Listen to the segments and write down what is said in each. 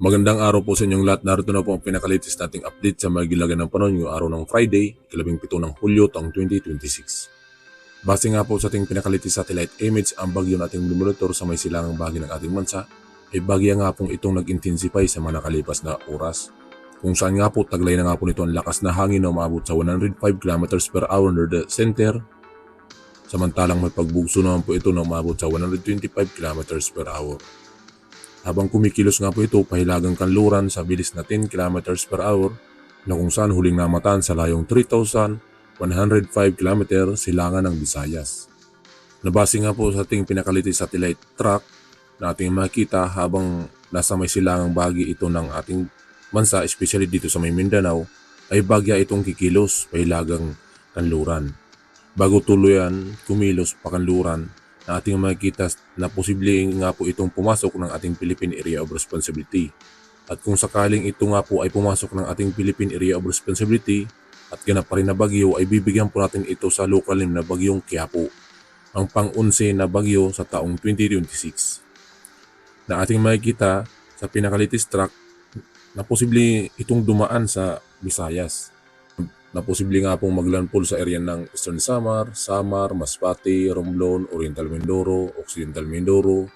Magandang araw po sa inyong lahat. Narito na po ang pinakalitis nating update sa magilagan ng panahon ngayong araw ng Friday, 17 ng Hulyo taong 2026. Base nga po sa ating pinakalitis satellite image, ang bagyo nating lumulutor sa may silangang bahagi ng ating bansa ay bagya nga pong itong nag-intensify sa mga nakalipas na oras. Kung saan nga po taglay na nga po nito ang lakas na hangin na umabot sa 105 km per hour near the center. Samantalang may pagbugso naman po ito na umabot sa 125 km per hour. Habang kumikilos nga po ito pahilagang kanluran sa bilis na 10 km per hour na kung saan huling namataan sa layong 3,105 km silangan ng Visayas. Nabase nga po sa ating pinakalitis satellite track na ating makita habang nasa may silangang bahagi ito ng ating bansa, especially dito sa may Mindanao, ay bagya itong kikilos pahilagang kanluran. Bago tuluyan kumilos pa kanluran, na ating makikita na posible nga po itong pumasok ng ating Philippine Area of Responsibility. At kung sakaling ito nga po ay pumasok ng ating Philippine Area of Responsibility at ganap pa rin na bagyo, ay bibigyan po natin ito sa local name na bagyong Quiapo, ang pang-11 na bagyo sa taong 2026. Na ating makikita sa pinakalitis track na posible itong dumaan sa Visayas, na posible nga pong maglandfall sa area ng Eastern Samar, Masbate, Romblon, Oriental Mindoro, Occidental Mindoro,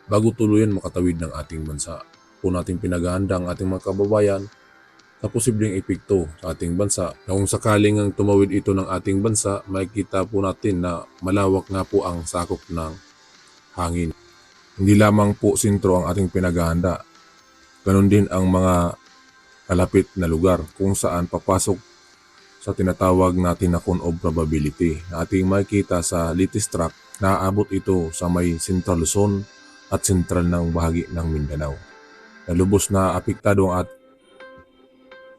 bago tuluyan makatawid ng ating bansa. Po natin pinaghahanda ang ating mga kababayan sa posibleng epekto sa ating bansa, na kung sakaling ang tumawid ito ng ating bansa, makikita po natin na malawak nga po ang sakop ng hangin. Hindi lamang po sentro ang ating pinaghahanda, ganon din ang mga kalapit na lugar kung saan papasok sa tinatawag natin na cone of probability na ating makikita sa latest track na aabot ito sa may Central Luzon at sentral ng bahagi ng Mindanao. Lubos na apektado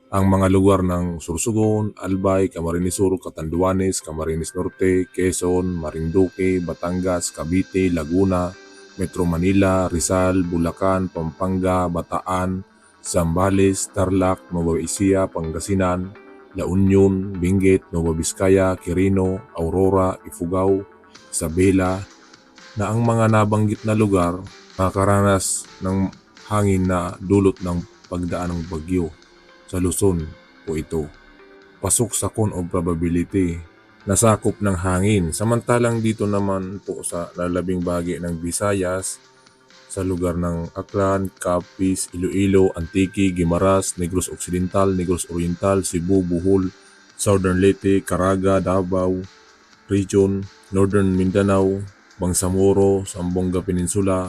ang mga lugar ng Sorsogon, Albay, Camarines Sur, Catanduanes, Camarines Norte, Quezon, Marinduque, Batangas, Cavite, Laguna, Metro Manila, Rizal, Bulacan, Pampanga, Bataan, Zambales, Tarlac, Nueva Ecija, Pangasinan, La Union, Benguet, Nueva Vizcaya, Quirino, Aurora, Ifugao, Isabela, na ang mga nabanggit na lugar makakaranas ng hangin na dulot ng pagdaan ng bagyo sa Luzon po ito. Pasok sa cone of probability na sakop ng hangin. Samantalang dito naman po sa lalabing bahagi ng Visayas, sa lugar ng Aklan, Capiz, Iloilo, Antique, Guimaras, Negros Occidental, Negros Oriental, Cebu, Bohol, Southern Leyte, Caraga, Davao Region, Northern Mindanao, Bangsamoro, Zamboanga Peninsula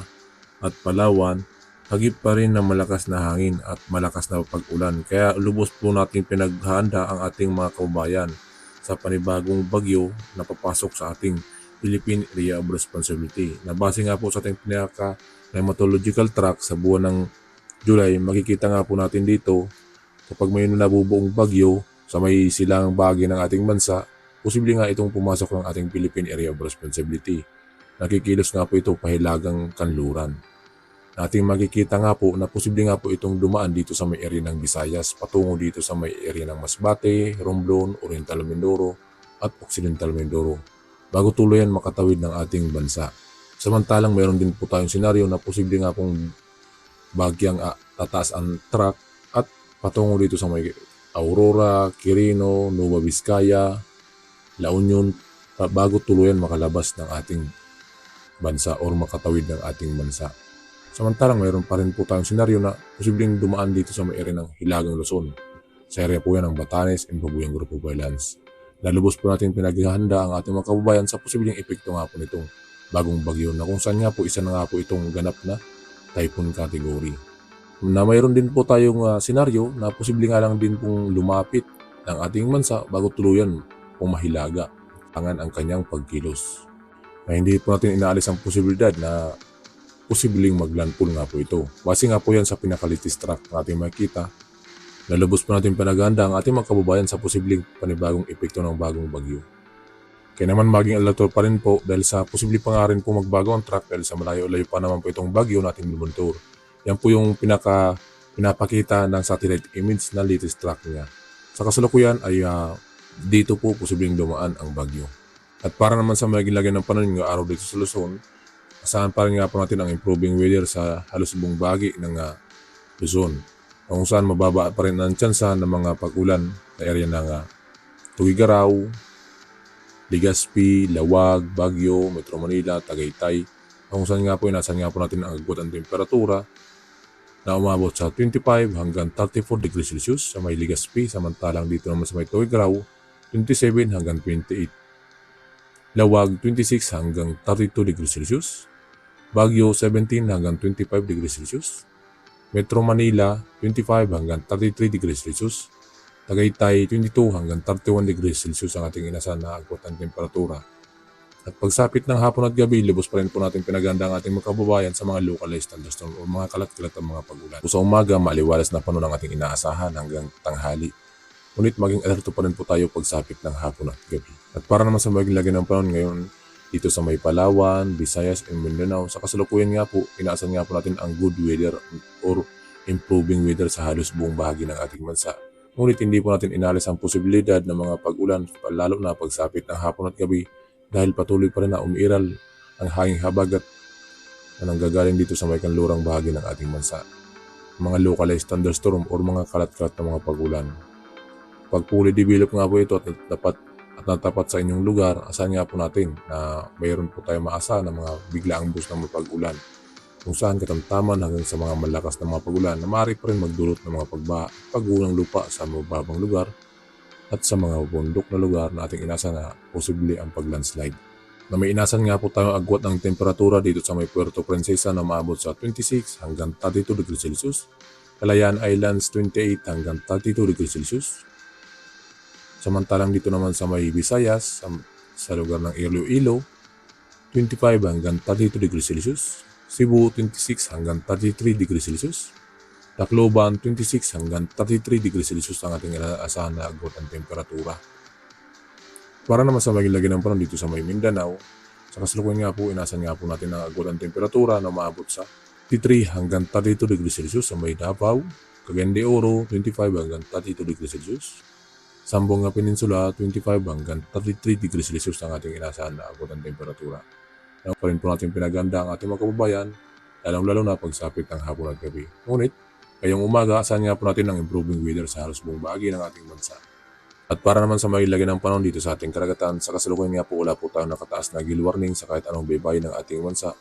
at Palawan, hagip pa rin ng malakas na hangin at malakas na pag-ulan. Kaya lubos po natin pinaghahanda ang ating mga kababayan sa panibagong bagyo na papasok sa ating Philippine Area of Responsibility. Nabase nga po sa ating climatological track sa buwan ng July, makikita nga po natin dito kapag may nabubuong bagyo sa may silangang bahagi ng ating bansa, posible nga itong pumasok ng ating Philippine Area of Responsibility. Nakikilos nga po ito pahilagang kanluran. Ating makikita nga po na posible nga po itong dumaan dito sa may area ng Visayas patungo dito sa may area ng Masbate, Romblon, Oriental Mindoro at Occidental Mindoro bago tuluyan makatawid ng ating bansa. Samantalang mayroon din po tayong senaryo na posible nga pong bagyang tataas ang track at patungo dito sa may Aurora, Quirino, Nueva Vizcaya, La Union bago tuluyan makalabas ng ating bansa or makatawid ng ating bansa. Samantalang mayroon pa rin po tayong senaryo na posibleng dumaan dito sa may area ng Hilagang Luzon. Sa area po yan ng Batanes and Babuyang Group of Islands. Lalubos po natin pinaghahanda ang ating mga kababayan sa posibleng epekto nga po nitong bagong bagyo na kung saan nga po isa na nga po itong ganap na typhoon category. Na mayroon din po tayong senaryo na posible nga lang din pong lumapit ng ating bansa bago tuluyan pumahilaga ang kanyang pagkilos. Na hindi po natin inaalis ang posibilidad na posibleng maglandfall nga po ito. Base nga po yan sa pinakalitis track na ating makikita. Lalabos po natin panaghanda ang ating mga kababayan sa posibleng panibagong epekto ng bagong bagyo. Kaya naman maging alerto pa rin po dahil sa posibleng pa nga rin po magbago ang track dahil sa malayo-layo pa naman po itong bagyo natin binumonitor. Yan po yung pinapakita ng satellite image na latest track niya. Sa kasalukuyan ay dito po posibleng dumaan ang bagyo. At para naman sa maging lagyan ng panahon ng araw dito sa Luzon, asahan pa rin nga po natin ang improving weather sa halos buong bahagi ng Luzon, kung saan mababa pa rin ang tsansa ng mga pag-ulan sa area ng Tuguegarao, Legazpi, Lawag, Baguio, Metro Manila, Tagaytay, kung saan nga po inasan nga po natin ang agwat ng temperatura na umabot sa 25 hanggang 34 degrees Celsius sa may Legazpi, samantalang dito naman sa may Tuguegarao, 27 hanggang 28. Lawag, 26 hanggang 32 degrees Celsius. Baguio, 17 hanggang 25 degrees Celsius. Metro Manila, 25 hanggang 33 degrees Celsius. Tagaytay, 22 hanggang 31 degrees Celsius ang ating inasahan na agwat ng temperatura. At pagsapit ng hapon at gabi, lubos pa rin po natin pinaganda ang ating mga kababayan sa mga localized thunderstorm o mga kalat-kalat ng mga pag-ulan. Sa umaga, maliwalas na panahon ang ating inaasahan hanggang tanghali. Ngunit maging alerto pa rin po tayo pagsapit ng hapon at gabi. At para naman sa maging lagi ng panahon ngayon, dito sa may Palawan, Visayas, and Mindanao, sa kasalukuyan nga po, inaasahan nga po natin ang good weather or improving weather sa halos buong bahagi ng ating bansa. Ngunit hindi po natin inalis ang posibilidad ng mga pag-ulan, lalo na pagsapit ng hapon at gabi, dahil patuloy pa rin na umiiral ang hanging habagat na nanggagaling dito sa may kanlurang bahagi ng ating bansa. Mga localized thunderstorm or mga kalat-kalat na mga pag-ulan. Pag fully develop nga po ito at natapat sa inyong lugar, asahan nga po natin na mayroon po tayo maasa ng mga biglaang bus ng pag-ulan kung saan katamtaman hanggang sa mga malakas na mga pag-ulan na maaari pa rin magdulot ng mga pagguho ng lupa sa mababang lugar at sa mga bundok na lugar na ating inasa na posible ang pag-landslide. Na may inasan nga po tayong agwat ng temperatura dito sa may Puerto Princesa na maabot sa 26 hanggang 32 degrees Celsius, Kalayaan Islands 28 hanggang 32 degrees Celsius. Samantalang dito naman sa may Visayas, sa lugar ng Iloilo, 25 hanggang 32 degrees Celsius. Cebu, 26 hanggang 33 degrees Celsius. Tacloban, 26 hanggang 33 degrees Celsius ang ating inaasahan na agwat ng temperatura. Para naman sa maging lagi ng panahon dito sa may Mindanao, sa kasalukuyan nga po, inasan nga po natin ang agwat ng temperatura na maabot sa 33 hanggang 32 degrees Celsius sa may Davao, Cagayan de Oro, 25 hanggang 32 degrees Celsius. Sambonga Peninsula, 25 hanggang 33 degrees Celsius ang ating inasahan na agwat ng temperatura. Kaya pa rin po natin pinaganda ang ating mga kababayan, lalong-lalo na pagsapit ng hapon at gabi. Ngunit, ngayong umaga, asahan nga po natin ang improving weather sa halos buong bahagi ng ating bansa. At para naman sa mailagay ng panahon dito sa ating karagatan, sa kasalukuyan nga po wala po tayong nakataas na gale warning sa kahit anong baybayin ng ating bansa.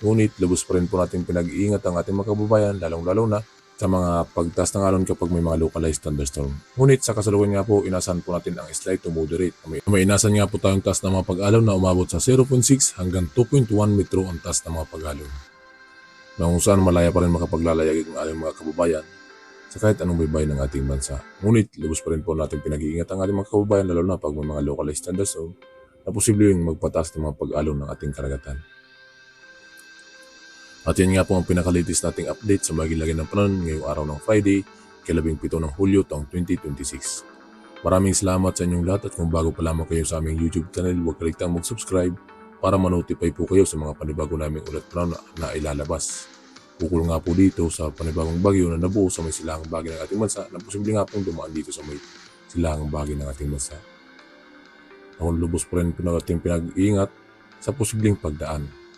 Ngunit, lubos pa rin po natin pinag-iingat ang ating mga kababayan, lalong-lalo na sa mga pagtaas ng alon kapag may mga localized thunderstorm. Ngunit sa kasalukuyan nga po, inasan po natin ang slight to moderate. May inasan nga po tayong taas ng mga pag-alon na umabot sa 0.6 hanggang 2.1 metro ang taas ng mga pag-alon. Na kung saan malaya pa rin makapaglalayag ang ating mga kababayan sa kahit anong baybayin ng ating bansa. Ngunit lubos pa rin po natin pinag-iingat ang ating mga kababayan lalo na pag may mga localized thunderstorm na posibleng magpataas ng mga pag-alon ng ating karagatan. At yan nga po ang pinaka-latest nating update sa magilagay ng panahon ngayong araw ng Friday, ika-17 ng Hulyo taong 2026. Maraming salamat sa inyong lahat at kung bago pa lamang kayo sa aming YouTube channel, huwag kaligtang mag-subscribe para ma-notify po kayo sa mga panibago naming ulat panahon na ilalabas. Bukol nga po dito sa panibagong bagyo na nabuo sa may silangang bahagi ng ating bansa na posible nga pong dumaan dito sa may silangang bahagi ng ating bansa. Ako lubos po rin ating pinag-iingat sa posibleng pagdaan.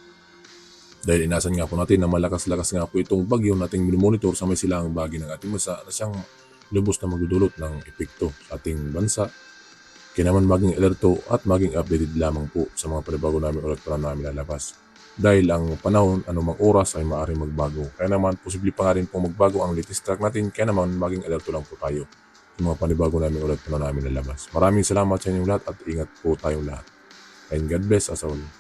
Dahil inasan nga po natin na malakas-lakas nga po itong bagyo nating minimonitor sa may silangang bahagi ng ating bansa na siyang lubos na magdudulot ng epekto sa ating bansa. Kaya naman maging alerto at maging updated lamang po sa mga panibago namin ulat para namin lalabas. Dahil ang panahon, anumang oras ay maaaring magbago. Kaya naman posible pa nga rin po magbago ang latest track natin. Kaya naman maging alerto lang po tayo sa mga panibago namin ulat para namin lalabas. Maraming salamat sa inyong lahat at ingat po tayong lahat. And God bless us all.